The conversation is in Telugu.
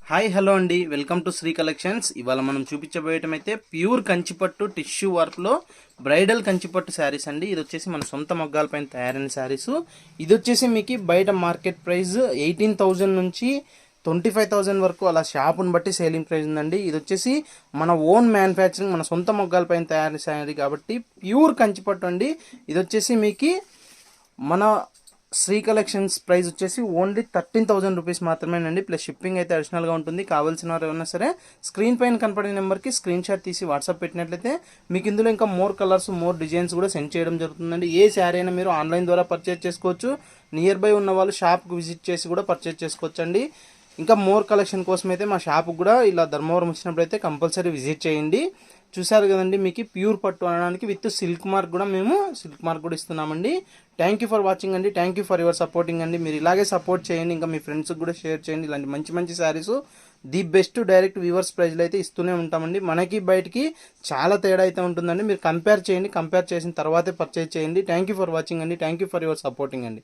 హాయ్ హలో అండి, వెల్కమ్ టు శ్రీ కలెక్షన్స్. ఇవాళ మనం చూపించబోయటం అయితే ప్యూర్ కంచిపట్టు టిష్యూ వర్క్లో బ్రైడల్ కంచిపట్టు శారీస్ అండి. ఇది వచ్చేసి మన సొంత మొగ్గాల పైన తయారైన శారీస్. ఇది వచ్చేసి మీకు బయట మార్కెట్ ప్రైస్ 18,000 నుంచి 25,000 వరకు అలా షాపుని బట్టి సేలింగ్ ప్రైస్ ఉందండి. ఇది వచ్చేసి మన ఓన్ మ్యానుఫ్యాక్చరింగ్, మన సొంత మొగ్గాల పైన తయారైన శారీ కాబట్టి ప్యూర్ కంచిపట్టు అండి. ఇది వచ్చేసి మీకు మన శ్రీ కలెక్షన్స్ ప్రైస్ వచ్చేసి ఓన్లీ 13,000 రూపీస్ మాత్రమేనండి. ప్లస్ షిప్పింగ్ అయితే అడిషనల్గా ఉంటుంది. కావాల్సిన వారు ఏమన్నా సరే స్క్రీన్ పైన కనపడే నెంబర్కి స్క్రీన్ షాట్ తీసి వాట్సాప్ పెట్టినట్లయితే మీకు ఇందులో ఇంకా మోర్ కలర్స్, మోర్ డిజైన్స్ కూడా సెండ్ చేయడం జరుగుతుందండి. ఏ శారీ అయినా మీరు ఆన్లైన్ ద్వారా పర్చేజ్ చేసుకోవచ్చు. నియర్ బై ఉన్న వాళ్ళు షాప్కి విజిట్ చేసి కూడా పర్చేజ్ చేసుకోవచ్చు అండి. ఇంకా మోర్ కలెక్షన్ కోసం అయితే మా షాప్కి కూడా ఇలా ధర్మవరం వచ్చినప్పుడు అయితే కంపల్సరీ విజిట్ చేయండి. చూసారు కదండి, మీకు ప్యూర్ పట్టు అనడానికి విత్ సిల్క్ మార్క్ కూడా మేము ఇస్తున్నామండి. థ్యాంక్ యూ ఫర్ వాచింగ్ అండి. Thank you for your supporting అండి. మీరు ఇలాగే సపోర్ట్ చేయండి, ఇంకా మీ ఫ్రెండ్స్కి కూడా షేర్ చేయండి. ఇలాంటి మంచి మంచి saris the best direct viewers ప్రైస్లో అయితే ఇస్తూనే ఉంటామండి. మనకి బయటికి చాలా తేడా అయితే ఉంటుందండి. మీరు కంపేర్ చేయండి, కంపేర్ చేసిన తర్వాతే పర్చేజ్ చేయండి. థ్యాంక్ యూ ఫర్ వాచింగ్ అండి. Thank you for your supporting అండి.